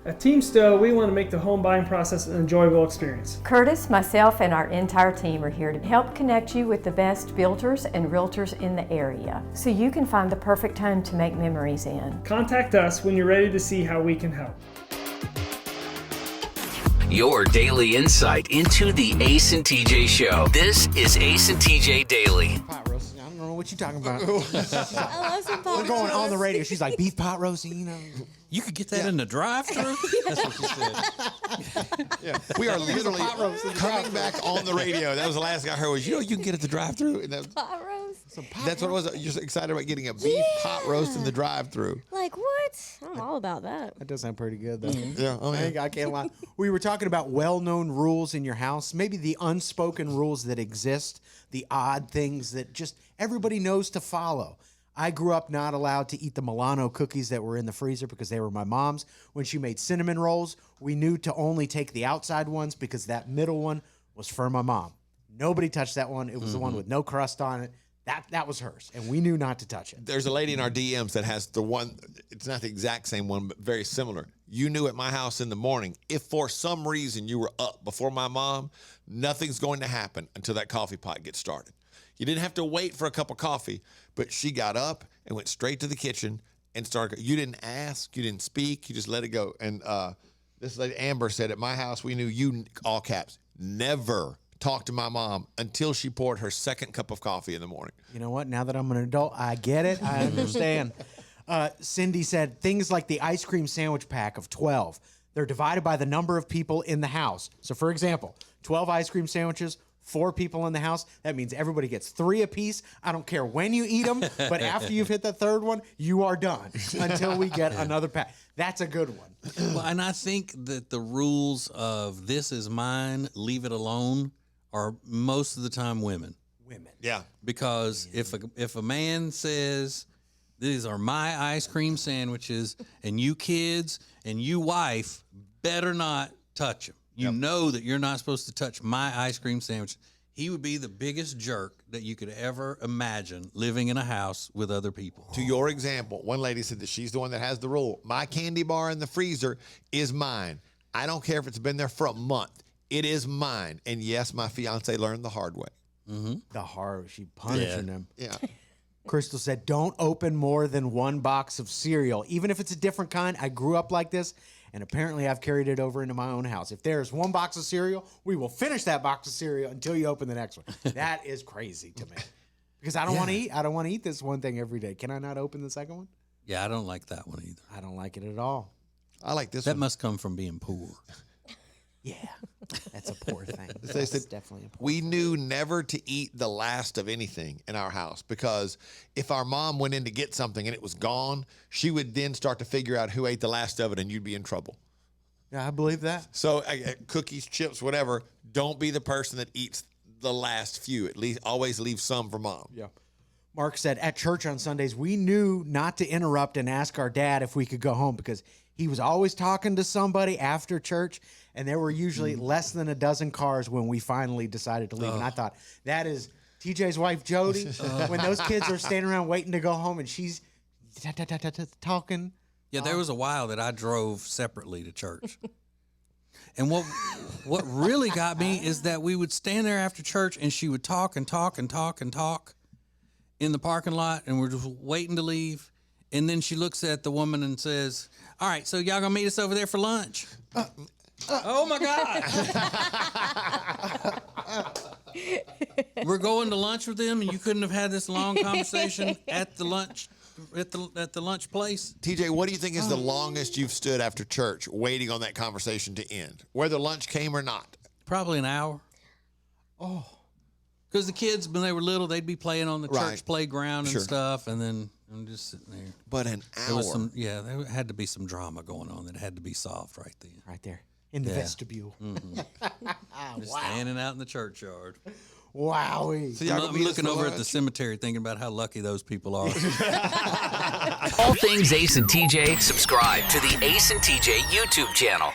At Team Stowe, we want to make the home buying process an enjoyable experience. Curtis, myself, and our entire team are here to help connect you with the best builders and realtors in the area, so you can find the perfect home to make memories in. Contact us when you're ready to see how we can help. Your daily insight into the Ace and TJ Show. This is Ace and TJ Daily. Pot roasting. I don't know what you're talking about. I love some pot We're going roast. on the radio. She's like, beef pot roasting, you know. You could get that in the drive-thru? That's what she said. Yeah, we are literally coming back on the radio. That was the last thing I heard was, you can get at the drive-thru. And Pot roast? that's what it was. You're just excited about getting a beef pot roast in the drive-thru. Like what? I'm all about that. That does sound pretty good, though. Yeah, oh yeah. I can't lie. We were talking about well-known rules in your house, maybe the unspoken rules that exist, the odd things that just everybody knows to follow. I grew up not allowed to eat the Milano cookies that were in the freezer because they were my mom's. When she made cinnamon rolls, we knew to only take the outside ones because that middle one was for my mom. Nobody touched that one. It was the one with no crust on it. That was hers, and we knew not to touch it. There's a lady in our DMs that has the one, it's not the exact same one, but very similar. You knew at my house in the morning, if for some reason you were up before my mom, nothing's going to happen until that coffee pot gets started. You didn't have to wait for a cup of coffee, but she got up and went straight to the kitchen and started. You didn't ask, you didn't speak, you just let it go. And this lady, Amber, said, at my house, we knew you, all caps, never talk to my mom until she poured her second cup of coffee in the morning. You know what? Now that I'm an adult, I get it. I understand. Cindy said things like the ice cream sandwich pack of 12. They're divided by the number of people in the house. So, for example, 12 ice cream sandwiches, 4 people in the house. That means everybody gets 3 apiece. I don't care when you eat them, but after you've hit the third one, you are done until we get another pack. That's a good one. Well, and I think that the rules of this is mine, leave it alone, are most of the time women. Yeah. Because if a man says, these are my ice cream sandwiches, and you kids and you wife better not touch them. You know that you're not supposed to touch my ice cream sandwich. He would be the biggest jerk that you could ever imagine living in a house with other people. To your example, one lady said that she's the one that has the rule. My candy bar in the freezer is mine. I don't care if it's been there for a month. It is mine. And yes, my fiance learned the hard way. Mm-hmm. She punishing him. Yeah. Crystal said, don't open more than 1 box of cereal. Even if it's a different kind, I grew up like this, and apparently I've carried it over into my own house. If there's 1 box of cereal, we will finish that box of cereal until you open the next one. That is crazy to me. Because I don't want to eat. I don't want to eat this one thing every day. Can I not open the second one? Yeah, I don't like that one either. I don't like it at all. I like this That one. must come from being poor. Yeah, that's a poor thing. They That's said definitely a poor we knew never to eat the last of anything in our house because if our mom went in to get something and it was gone, she would then start to figure out who ate the last of it and you'd be in trouble. Yeah, I believe that. So cookies, chips, whatever, don't be the person that eats the last few. At least always leave some for mom. Yeah. Mark said, at church on Sundays, we knew not to interrupt and ask our dad if we could go home because he was always talking to somebody after church, and there were usually less than a dozen cars when we finally decided to leave. And I thought, that is TJ's wife, Jody, when those kids are standing around waiting to go home, and she's talking. Yeah, there was a while that I drove separately to church. And what really got me is that we would stand there after church, and she would talk and talk and talk and talk in the parking lot, and we're just waiting to leave. And then she looks at the woman and says, all right, so y'all gonna meet us over there for lunch? Oh my God. We're going to lunch with them, and you couldn't have had this long conversation at the lunch place? TJ, what do you think is the longest you've stood after church waiting on that conversation to end, whether lunch came or not? Probably an hour. Oh. Because the kids, when they were little, they'd be playing on the church playground and stuff, and then I'm just sitting there. But an hour. There was there had to be some drama going on that had to be solved right then. Right there in the vestibule. Mm-hmm. Just standing out in the churchyard. Wowie. So I'm looking over at the cemetery thinking about how lucky those people are. All things Ace and TJ, subscribe to the Ace and TJ YouTube channel.